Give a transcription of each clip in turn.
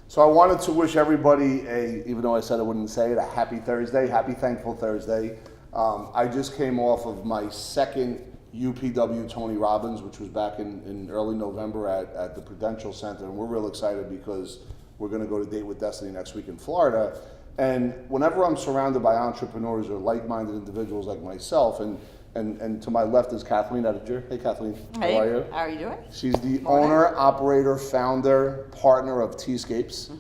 So I wanted to wish everybody even though I said I wouldn't say it, a happy Thursday, happy Thankful Thursday. I just came off of my second UPW Tony Robbins, which was back in early November at the Prudential Center, and we're real excited because we're going to go to Date with Destiny next week in Florida. And whenever I'm surrounded by entrepreneurs or like-minded individuals like myself, and to my left is Kathleen Edinger. Hey, Kathleen. Hey, how are you? How are you doing? She's the owner, operator, founder, partner of Scapes,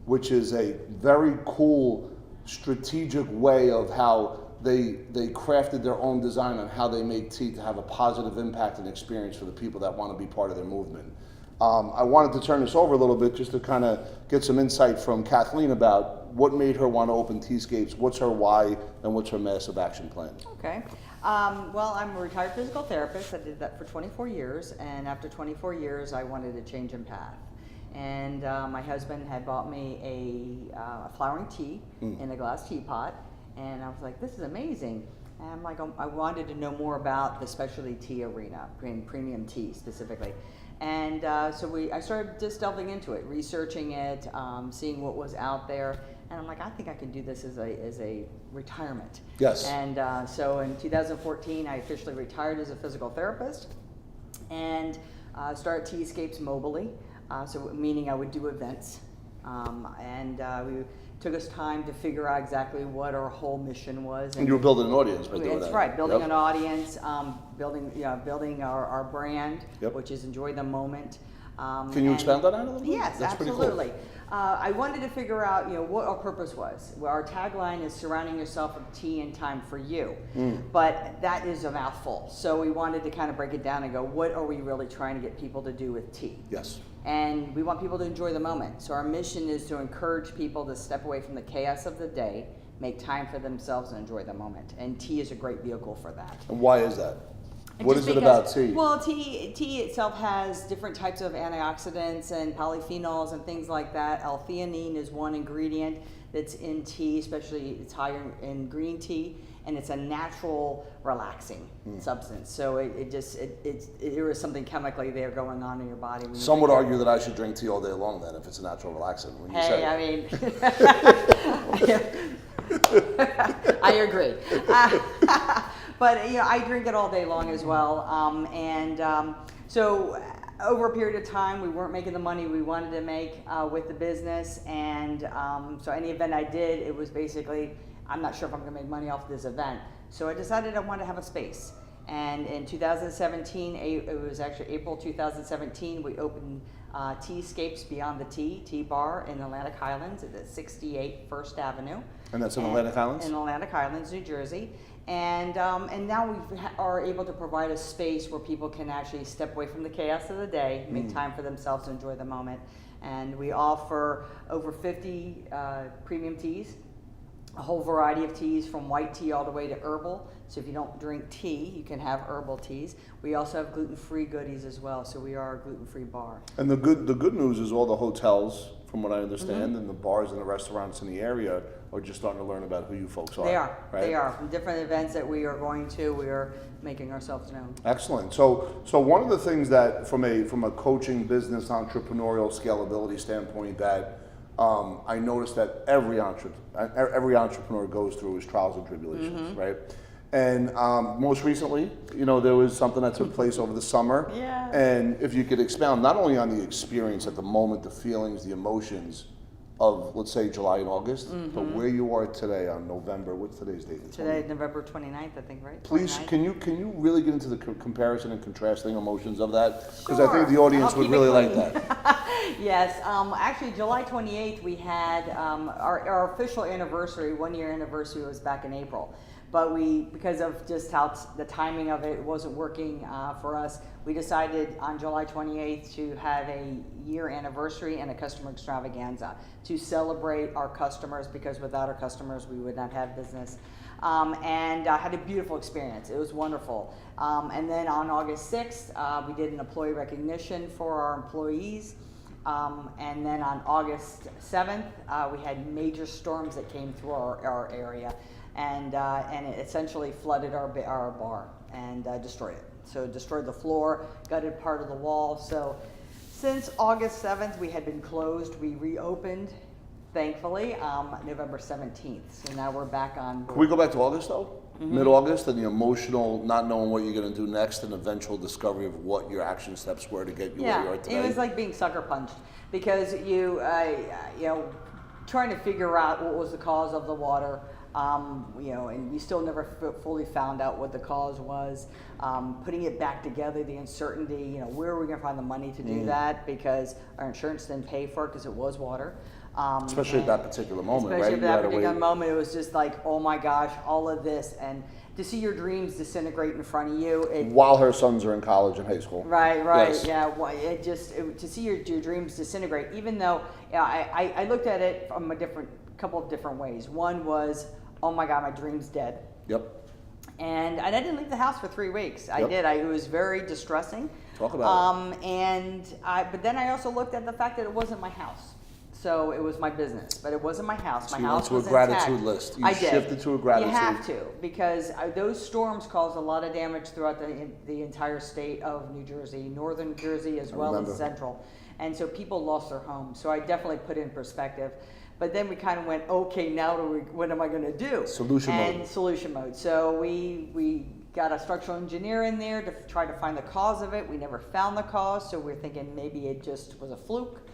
which is a very cool strategic way of how they crafted their own design on how they make tea to have a positive impact and experience for the people that want to be part of their movement. I wanted to turn this over a little bit just to kind of get some insight from Kathleen about what made her want to open Scapes, what's her why, and what's her massive action plan. Okay. Well, I'm a retired physical therapist. I did that for 24 years, and after 24 years, I wanted to change in path. And my husband had bought me a flowering tea in a glass teapot, and I was like, this is amazing. And I'm like, I wanted to know more about the specialty tea arena, premium tea specifically. And so I started just delving into it, researching it, seeing what was out there. And I'm like, I think I can do this as a retirement. Yes. And so in 2014, I officially retired as a physical therapist and started Scapes mobily. So meaning I would do events. We took us time to figure out exactly what our whole mission was. And you were building an audience by doing that. That's right, building an audience, building our brand, which is enjoy the moment. Can you expand on that a little bit? Yes, That's absolutely. Pretty cool. I wanted to figure out, what our purpose was. Well, our tagline is surrounding yourself with tea and time for you. But that is a mouthful. So we wanted to kind of break it down and go, what are we really trying to get people to do with tea? Yes. And we want people to enjoy the moment. So our mission is to encourage people to step away from the chaos of the day, make time for themselves, and enjoy the moment. And tea is a great vehicle for that. And why is that? What is it about tea? Well, tea itself has different types of antioxidants and polyphenols and things like that. L-theanine is one ingredient that's in tea, especially it's higher in green tea, and it's a natural relaxing substance. So there is something chemically there going on in your body. Some would argue that I should drink tea all day long then if it's a natural relaxant. When you say I mean, I agree. But I drink it all day long as well, so over a period of time, we weren't making the money we wanted to make with the business, and so any event I did, it was basically, I'm not sure if I'm going to make money off this event. So I decided I wanted to have a space, and in 2017, it was actually April 2017, we opened Scapes Beyond the Tea Bar in Atlantic Highlands at 68 First Avenue. And that's in Atlantic Highlands? In Atlantic Highlands, New Jersey. And now we are able to provide a space where people can actually step away from the chaos of the day, make time for themselves, and enjoy the moment. And we offer over 50 premium teas, a whole variety of teas from white tea all the way to herbal. So if you don't drink tea, you can have herbal teas. We also have gluten-free goodies as well, so we are a gluten-free bar. And the good news is all the hotels, from what I understand, and the bars and the restaurants in the area are just starting to learn about who you folks are. They are. Right? They are. From different events that we are going to, we are making ourselves known. Excellent. So one of the things that from a coaching, business, entrepreneurial scalability standpoint that I noticed that every entrepreneur goes through is trials and tribulations, right? And most recently, there was something that took place over the summer. Yeah. And if you could expound not only on the experience at the moment, the feelings, the emotions of, let's say, July and August, but where you are today on November, what's today's date? Today, November 29th, I think, right? Please, 29th? can you really get into the comparison and contrasting emotions of that? Because Sure. I think the audience would really like that. Yes, actually July 28th we had our official anniversary, 1 year anniversary was back in April. But because of just how the timing of it wasn't working for us, we decided on July 28th to have a year anniversary and a customer extravaganza to celebrate our customers, because without our customers we would not have business. And I had a beautiful experience. It was wonderful. And then on August 6th, we did an employee recognition for our employees. And then on August 7th, we had major storms that came through our area. And it essentially flooded our bar and destroyed it. So it destroyed the floor, gutted part of the wall. So Since August 7th, we had been closed. We reopened, thankfully, November 17th. So now we're back on board. Can we go back to August though? Mid-August, and the emotional not knowing what you're going to do next, and eventual discovery of what your action steps were to get you where you are today. It was like being sucker punched because you know, trying to figure out what was the cause of the water. You know, and we still never fully found out what the cause was. Putting it back together, the uncertainty, you know, where are we going to find the money to do that, because our insurance didn't pay for it because it was water. Especially at that particular moment, right? Especially at that particular moment, it was just like, oh my gosh, all of this, and to see your dreams disintegrate in front of you. While her sons are in college and high school. Right, Yes. yeah. Well, to see your dreams disintegrate, even though I looked at it from a couple of different ways. One was, oh my God, my dream's dead. Yep. And I didn't leave the house for 3 weeks. I Yep. did. It was very distressing. Talk about it. But then I also looked at the fact that it wasn't my house. So it was my business, but it wasn't my house. So My you house went was to a intact. gratitude list. You I did. shifted to a gratitude. You have to, because those storms caused a lot of damage throughout the entire state of New Jersey, northern Jersey as well as central. And so people lost their homes. So I definitely put it in perspective. But then we kind of went, okay, now what am I going to do? Solution mode. So we got a structural engineer in there to try to find the cause of it. We never found the cause, so we're thinking maybe it just was a fluke.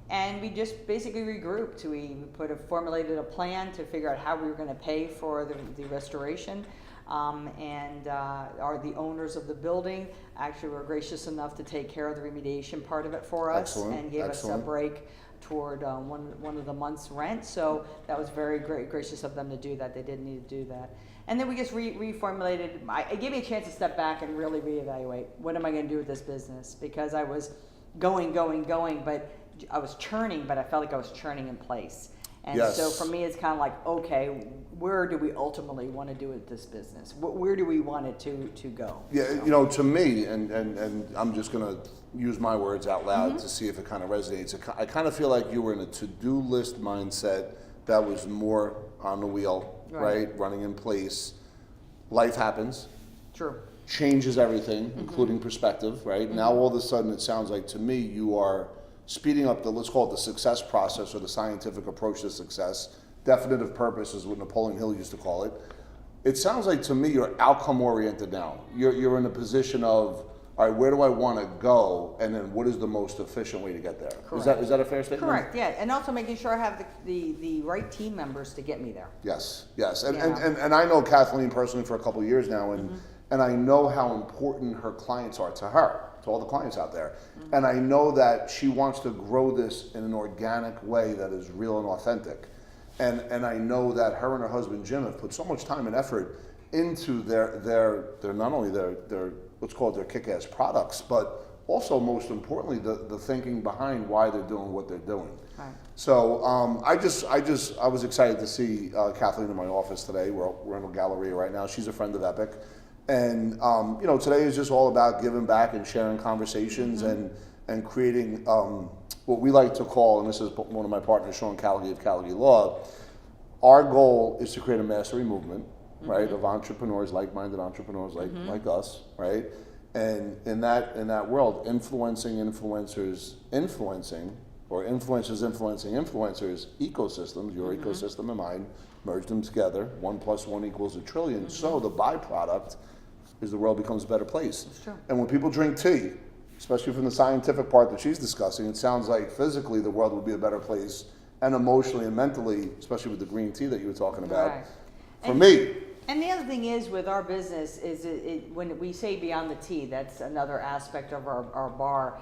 And we just basically regrouped. We formulated a plan to figure out how we were going to pay for the restoration. The owners of the building actually were gracious enough to take care of the remediation part of it for us. Excellent. And gave us a break toward one of the month's rent. So that was very gracious of them to do that. They didn't need to do that. And then we just reformulated. It gave me a chance to step back and really reevaluate. What am I going to do with this business? Because I was going, but I was churning, but I felt like I was churning in place. And so for me, it's kind of like, okay, where do we ultimately want to do with this business? Where do we want it to go? Yeah, you know, to me, and I'm just going to use my words out loud to see if it kind of resonates. I kind of feel like you were in a to-do list mindset that was more on the wheel, right? Running in place. Life happens. True. Changes everything, including perspective, right? Now all of a sudden it sounds like to me you are speeding up let's call it the success process or the scientific approach to success. Definitive purpose is what Napoleon Hill used to call it. It sounds like to me you're outcome oriented now. You're in a position of, all right, where do I want to go, and then what is the most efficient way to get there? Correct. Is that a fair statement? Correct, yeah, and also making sure I have the right team members to get me there. Yes, and I know Kathleen personally for a couple of years now, and I know how important her clients are to her, to all the clients out there. And I know that she wants to grow this in an organic way that is real and authentic. And I know that her and her husband Jim have put so much time and effort into their not only their let's call it their kick-ass products, but also most importantly the thinking behind why they're doing what they're doing. Right. So I was excited to see Kathleen in my office today. We're in a galleria right now. She's a friend of Epic. And you know, today is just all about giving back and sharing conversations and creating what we like to call, and this is one of my partners, Sean Callaghy of Callaghy Law. Our goal is to create a mastery movement, right, of entrepreneurs, like-minded entrepreneurs like us, right? And in that world, influencing influencers, or influencers influencing influencers, ecosystems, your ecosystem and mine, merge them together. 1 + 1 = 1 trillion. So the byproduct is the world becomes a better place. That's true. And when people drink tea, especially from the scientific part that she's discussing, it sounds like physically the world would be a better place, and emotionally and mentally, especially with the green tea that you were talking about. Right. For me. And the other thing is with our business is when we say beyond the tea, that's another aspect of our bar,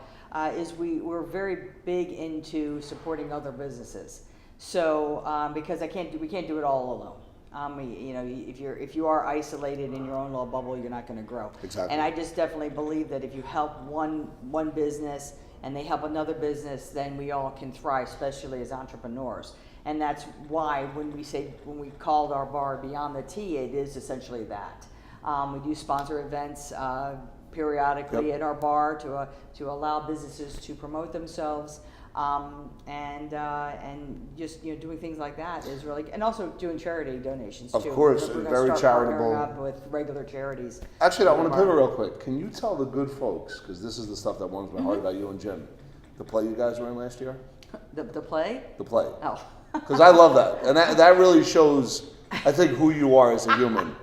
is we're very big into supporting other businesses. So because we can't do it all alone. You know, if you are isolated in your own little bubble, you're not going to grow. Exactly. And I just definitely believe that if you help one business and they help another business, then we all can thrive, especially as entrepreneurs. And that's why when we called our bar Beyond the Tea, it is essentially that. We do sponsor events periodically at our bar to allow businesses to promote themselves. and just doing things like that is really, and also doing charity donations too. Of course, We're gonna very start charitable. partnering up with regular charities. Actually, I want to pivot real quick. Can you tell the good folks, because this is the stuff that warms my heart about you and Jim, the play you guys were in last year? The play? The play. Oh. Because I love that. And that really shows, I think, who you are as a human.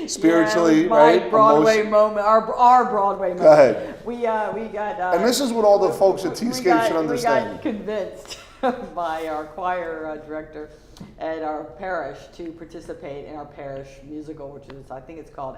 Spiritually, yeah, my right? Broadway moment, our Broadway moment. Go ahead. We got. And this is what all the folks at T-Scape should understand. We got convinced by our choir director at our parish to participate in our parish musical, which is, I think it's called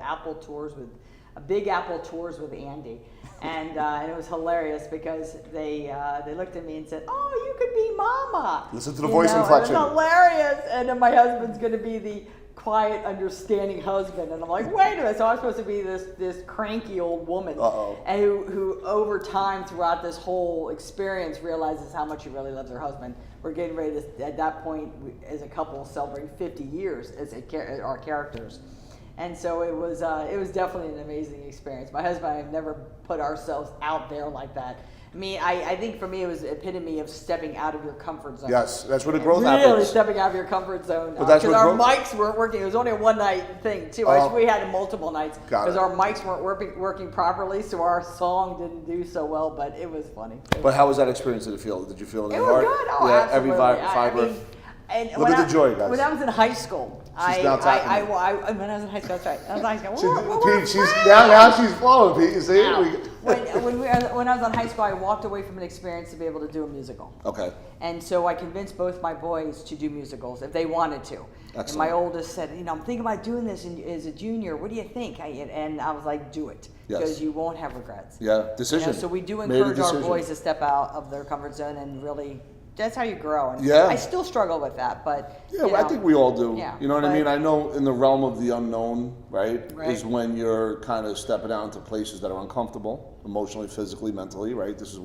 Big Apple Tours with Andy. And it was hilarious because they looked at me and said, "Oh, you could be Mama." Listen to the voice inflection. It was hilarious. And then my husband's going to be the quiet, understanding husband, and I'm like, wait a minute. So I'm supposed to be this cranky old woman, and who over time throughout this whole experience realizes how much she really loves her husband. We're getting ready to, at that point, as a couple, celebrate 50 years as our characters. And so it was definitely an amazing experience. My husband and I have never put ourselves out there like that. I mean, I think for me it was the epitome of stepping out of your comfort zone. Yes, that's where the growth really happens. Stepping out of your comfort zone. But Because our mics weren't working. It was only a one-night thing, too. We had it multiple nights. Because our mics weren't working properly, so our song didn't do so well, but it was funny. But how was that experience? Did it feel? Did you feel it in It your was heart? good. Oh, yeah, absolutely. Every fiber. And Look at the joy, guys. When I was in high school, She's now tapping when I was in high school, that's right. I was in high school. Pete, now she's flowing, Pete. You see? When I was in high school, I walked away from an experience to be able to do a musical. Okay. And so I convinced both my boys to do musicals if they wanted to. Excellent. And my oldest said, I'm thinking about doing this as a junior. What do you think? And I was like, do it. Yes. Because you won't have regrets. Yeah, decision. So we do encourage our boys to step out of their comfort zone and really, that's how you grow. And yeah. I still struggle with that, but yeah, I think we all do. Yeah, you know what I mean? I know in the realm of the unknown, right, is Right. when you're kind of stepping out into places that are uncomfortable, emotionally, physically, mentally, right? This is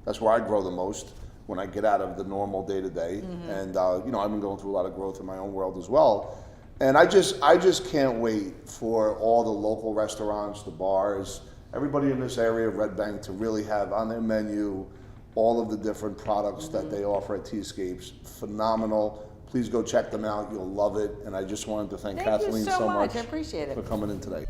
that's where I grow the most, when I get out of the normal day to day. And I've been going through a lot of growth in my own world as well. And I just can't wait for all the local restaurants, the bars, everybody in this area of Red Bank to really have on their menu all of the different products that they offer at T-Scapes. Phenomenal. Please go check them out. You'll love it. And I just wanted to thank Kathleen you so much. much I appreciate it. for coming in today.